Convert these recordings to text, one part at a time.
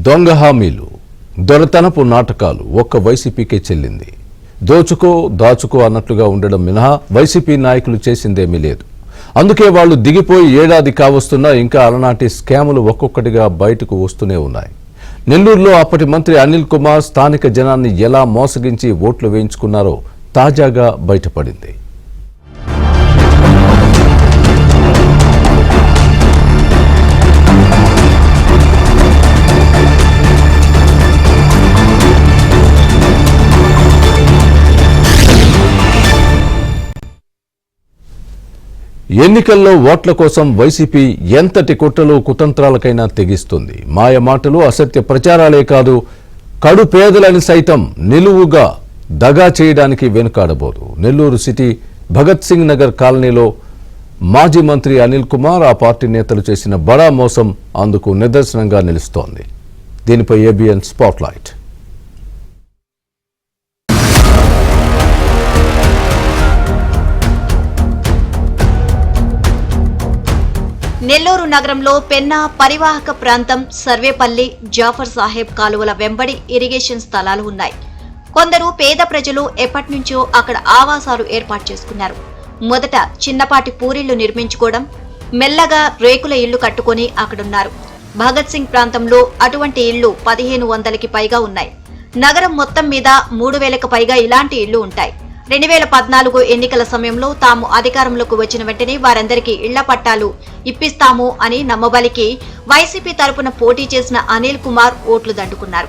దొంగ హామీలు, దొరతనపు నాటకాలు ఒక్క వైసీపీకే చెల్లింది. దోచుకో దాచుకో అన్నట్లుగా ఉండడం మినహా వైసీపీ నాయకులు చేసిందేమీ లేదు. అందుకే వాళ్ళు దిగిపోయి ఏడాది కావస్తున్నా ఇంకా అలనాటి స్కాములు ఒక్కొక్కటిగా బయటకు వస్తూనే ఉన్నాయి. నెల్లూరులో అప్పటి మంత్రి అనిల్ కుమార్ స్థానిక జనాన్ని ఎలా మోసగించి ఓట్లు వేయించుకున్నారో తాజాగా బయటపడింది. ఎన్నికల్లో ఓట్ల కోసం వైసీపీ ఎంతటి కుట్రలు కుతంత్రాలకైనా తెగిస్తుంది. మాయ మాటలు, అసత్య ప్రచారాలే కాదు, కడు పేదలని సైతం నిలువుగా దగా చేయడానికి వెనుకాడబోదు. నెల్లూరు సిటీ భగత్ సింగ్ నగర్ కాలనీలో మాజీ మంత్రి అనిల్ కుమార్, ఆ పార్టీ నేతలు చేసిన బడా మోసం అందుకు నిదర్శనంగా నిలుస్తోంది. దీనిపై ఏబిఎన్ స్పాట్లైట్. నెల్లూరు నగరంలో పెన్నా పరివాహక ప్రాంతం, సర్వేపల్లి, జాఫర్ సాహెబ్ కాలువల వెంబడి ఇరిగేషన్ స్థలాలు ఉన్నాయి. కొందరు పేద ప్రజలు ఎప్పటినుంచో అక్కడ ఆవాసాలు ఏర్పాటు చేసుకున్నారు. మొదట చిన్నపాటి పూరిళ్లు నిర్మించుకోవడం, మెల్లగా రేకుల ఇళ్లు కట్టుకుని అక్కడున్నారు. భగత్ సింగ్ ప్రాంతంలో అటువంటి ఇళ్లు 1500కి పైగా ఉన్నాయి. నగరం మొత్తం మీద 3000కి పైగా ఇలాంటి ఇళ్లు ఉంటాయి. 2014 ఎన్నికల సమయంలో తాము అధికారంలోకి వచ్చిన వెంటనే వారందరికీ ఇళ్ల పట్టాలు ఇప్పిస్తాము అని నమ్మబలికి వైసీపీ తరపున పోటీ చేసిన అనిల్ కుమార్ ఓట్లు దండుకున్నారు.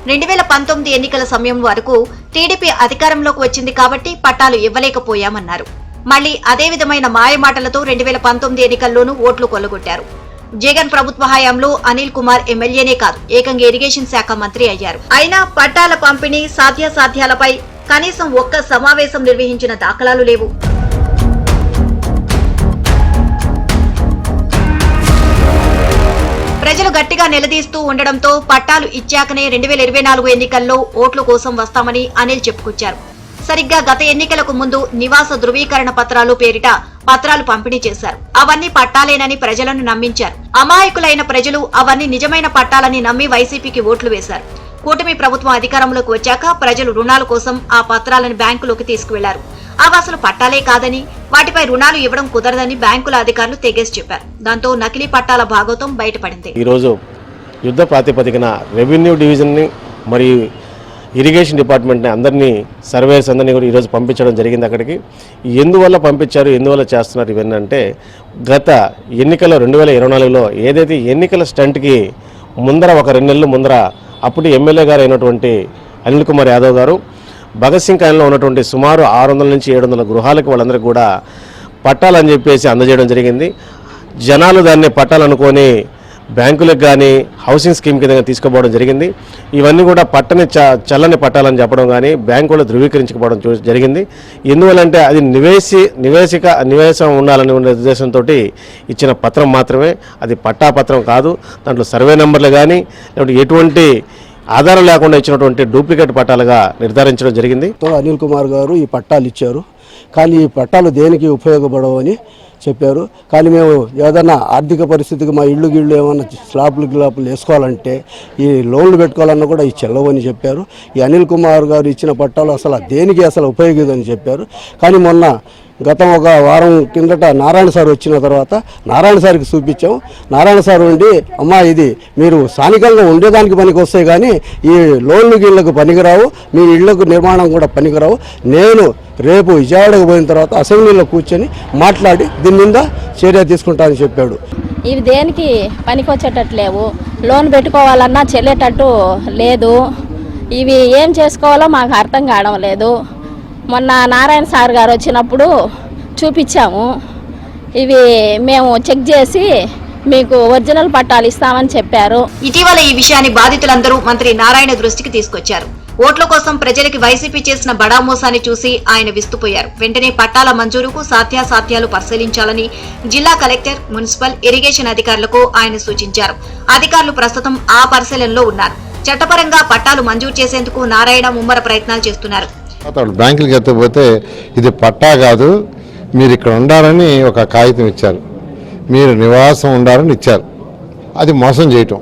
2019 ఎన్నికల సమయం వరకు టీడీపీ అధికారంలోకి వచ్చింది కాబట్టి పట్టాలు ఇవ్వలేకపోయామన్నారు. మళ్లీ అదే విధమైన మాయమాటలతో 2019 ఎన్నికల్లోనూ ఓట్లు కొల్లగొట్టారు. జగన్ ప్రభుత్వ హయాంలో అనిల్ కుమార్ ఎమ్మెల్యేనే కాదు, ఏకంగా ఇరిగేషన్ శాఖ మంత్రి అయ్యారు. అయినా పట్టాల పంపిణీ సాధ్యాసాధ్యాలపై కనీసం ఒక్క సమావేశం నిర్వహించిన దాఖలాలు లేవు. ప్రజలు గట్టిగా నిలదీస్తూ ఉండడంతో పట్టాలు ఇచ్చాకనే 2024 ఎన్నికల్లో ఓట్ల కోసం వస్తామని అనిల్ చెప్పుకొచ్చారు. సరిగ్గా గత ఎన్నికలకు ముందు నివాస ధృవీకరణ పత్రాలు పేరిట పత్రాలు పంపిణీ చేశారు. అవన్నీ పట్టాలేనని ప్రజలను నమ్మించారు. అమాయకులైన ప్రజలు అవన్నీ నిజమైన పట్టాలని నమ్మి వైసీపీకి ఓట్లు వేశారు. కూటమి ప్రభుత్వం అధికారంలోకి వచ్చాక ప్రజలు రుణాల కోసం ఆ పత్రాలను బ్యాంకులోకి తీసుకువెళ్లారు. అసలు పట్టాలే కాదని, వాటిపై రుణాలు ఇవ్వడం కుదరదని బ్యాంకుల అధికారులు తెగేసి చెప్పారు. దాంతో నకిలీ పట్టాల భాగోతం బయటపడింది. ఈరోజు యుద్ధ ప్రాతిపదికన రెవెన్యూ డివిజన్ని మరియు ఇరిగేషన్ డిపార్ట్మెంట్ని అందరినీ సర్వేయర్స్ అందరినీ కూడా ఈరోజు పంపించడం జరిగింది. అక్కడికి ఎందువల్ల పంపించారు, ఎందువల్ల చేస్తున్నారు ఇవన్నీ అంటే, గత ఎన్నికల్లో 2024లో ఏదైతే ఎన్నికల స్టంట్కి ముందర ఒక 2 నెలల ముందర అప్పుడు ఎమ్మెల్యే గారు అయినటువంటి అనిల్ కుమార్ యాదవ్ గారు భగత్ సింగ్ కాలనీలో ఉన్నటువంటి సుమారు 600 నుంచి 700 గృహాలకు వాళ్ళందరికీ కూడా పట్టాలని చెప్పేసి అందజేయడం జరిగింది. జనాలు దాన్ని పట్టాలనుకొని బ్యాంకులకు కానీ హౌసింగ్ స్కీమ్ కింద తీసుకుపోవడం జరిగింది. ఇవన్నీ కూడా చల్లని పట్టాలని చెప్పడం కానీ బ్యాంకులో ధృవీకరించకపోవడం జరిగింది. ఎందువల్లంటే అది నివేశం ఉండాలనే ఉద్దేశంతో ఇచ్చిన పత్రం మాత్రమే, అది పట్టా పత్రం కాదు. దాంట్లో సర్వే నెంబర్లు కానీ లేకపోతే ఎటువంటి ఆధారం లేకుండా ఇచ్చినటువంటి డూప్లికేట్ పట్టాలుగా నిర్ధారించడం జరిగింది. అనిల్ కుమార్ గారు ఈ పట్టాలు ఇచ్చారు, కానీ ఈ పట్టాలు దేనికి ఉపయోగపడవని చెప్పారు. కానీ మేము ఏదైనా ఆర్థిక పరిస్థితికి మా ఇళ్ళు ఏమన్నా స్లాబ్లు వేసుకోవాలంటే, ఈ లోన్లు పెట్టుకోవాలన్నా కూడా ఈ చెల్లవని చెప్పారు. ఈ అనిల్ కుమార్ గారు ఇచ్చిన పట్టాలు అసలు దేనికి ఉపయోగదని చెప్పారు. కానీ మొన్న గతం ఒక వారం కిందట నారాయణ సార్ వచ్చిన తర్వాత నారాయణ సార్కి చూపించాం. నారాయణ సార్ ఉండి, అమ్మా ఇది మీరు స్థానికంగా ఉండేదానికి పనికి వస్తాయి కానీ ఈ లోన్లు గీళ్లకు పనికిరావు, మీ ఇళ్లకు నిర్మాణం కూడా పనికిరావు. నేను రేపు విజయవాడకు పోయిన తర్వాత అసెంబ్లీలో కూర్చొని మాట్లాడి దీని మీద చర్య తీసుకుంటానని చెప్పాడు. ఇవి దేనికి పనికొచ్చేటట్లేవు, లోన్ పెట్టుకోవాలన్నా చెల్లేటట్టు లేదు. ఇవి ఏం చేసుకోవాలో మాకు అర్థం కావడం లేదు. మొన్న నారాయణ సార్ గారు వచ్చినప్పుడు చూపించాము. ఇవి మేము చెక్ చేసి మీకు ఒరిజినల్ పట్టాలు ఇస్తామని చెప్పారు. ఇటీవల ఈ విషయాన్ని బాధితులందరూ మంత్రి నారాయణ దృష్టికి తీసుకొచ్చారు. ఓట్ల కోసం ప్రజలకి వైసీపీ చేసిన బడా మోసాన్ని చూసి ఆయన విస్తుపోయారు. వెంటనే పట్టాల మంజూరుకు సాధ్యాసాధ్యాలు పరిశీలించాలని జిల్లా కలెక్టర్, మున్సిపల్, ఇరిగేషన్ అధికారులకు ఆయన సూచించారు. అధికారులు ప్రస్తుతం ఆ పరిశీలనలో ఉన్నారు. చట్టపరంగా పట్టాలు మంజూరు చేసేందుకు నారాయణ ముమ్మర ప్రయత్నాలు చేస్తున్నారు. బ్యాంకులకి ఎత్తపోతే ఇది పట్టా కాదు, మీరు ఇక్కడ ఉండాలని ఒక కాగితం ఇచ్చారు, మీరు నివాసం ఉండాలని ఇచ్చారు. అది మోసం చేయటం.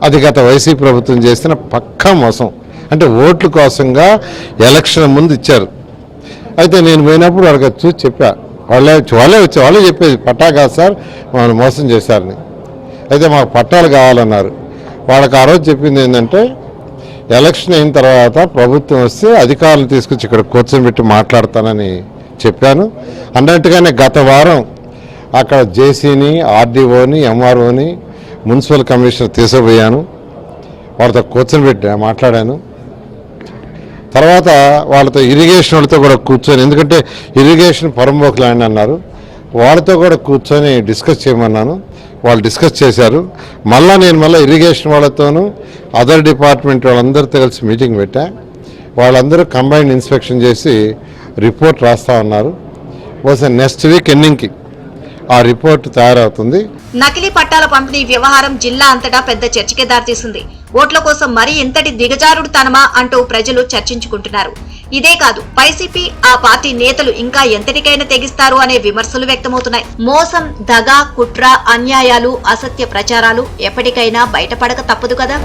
అది గత వైసీపీ ప్రభుత్వం చేసిన పక్కా మోసం. అంటే ఓట్ల కోసంగా ఎలక్షన్ ముందు ఇచ్చారు. అయితే నేను పోయినప్పుడు వాళ్ళకి చూసి చెప్పా, వాళ్ళే చెప్పేది పట్టా కాదు సార్, మమ్మల్ని మోసం చేశారని. అయితే మాకు పట్టాలు కావాలన్నారు. వాళ్ళకి ఆ రోజు చెప్పింది ఏంటంటే, ఎలక్షన్ అయిన తర్వాత ప్రభుత్వం వస్తే అధికారులు తీసుకొచ్చి ఇక్కడ కూర్చోబెట్టి మాట్లాడతానని చెప్పాను. అన్నట్టుగానే గత వారం అక్కడ జేసీని, ఆర్డీఓని, ఎంఆర్ఓని, మున్సిపల్ కమిషనర్ తీసుకుపోయాను. వాళ్ళతో కూర్చొని మాట్లాడాను. తర్వాత వాళ్ళతో ఇరిగేషన్ వాళ్ళతో కూడా కూర్చొని, ఎందుకంటే ఇరిగేషన్ పరంబోక్ ల్యాండ్ అన్నారు, వాళ్ళతో కూడా కూర్చొని డిస్కస్ చేయమన్నాను. వాళ్ళు డిస్కస్ చేశారు. నేను ఇరిగేషన్ వాళ్ళతోనూ అదర్ డిపార్ట్మెంట్ వాళ్ళందరితో కలిసి మీటింగ్ పెట్టా. వాళ్ళందరూ కంబైన్డ్ ఇన్స్పెక్షన్ చేసి రిపోర్ట్ రాస్తా ఉన్నారు. బహుశా నెక్స్ట్ వీక్ ఎండింగ్కి ఆ రిపోర్ట్ తయారవుతుంది. నకిలీ పట్టాల పంపిణీ వ్యవహారం జిల్లా అంతటా పెద్ద చర్చకే దారితీసింది. ఓట్ల కోసం మరీ ఇంతటి దిగజారుడుతనమా అంటూ ప్రజలు చర్చించుకుంటున్నారు. ఇదే కాదు, వైసీపీ ఆ పార్టీ నేతలు ఇంకా ఎంతటికైనా తెగిస్తారు అనే విమర్శలు వ్యక్తమవుతున్నాయి. మోసం, దగా, కుట్ర, అన్యాయాలు, అసత్య ప్రచారాలు ఎప్పటికైనా బయటపడక తప్పదు కదా.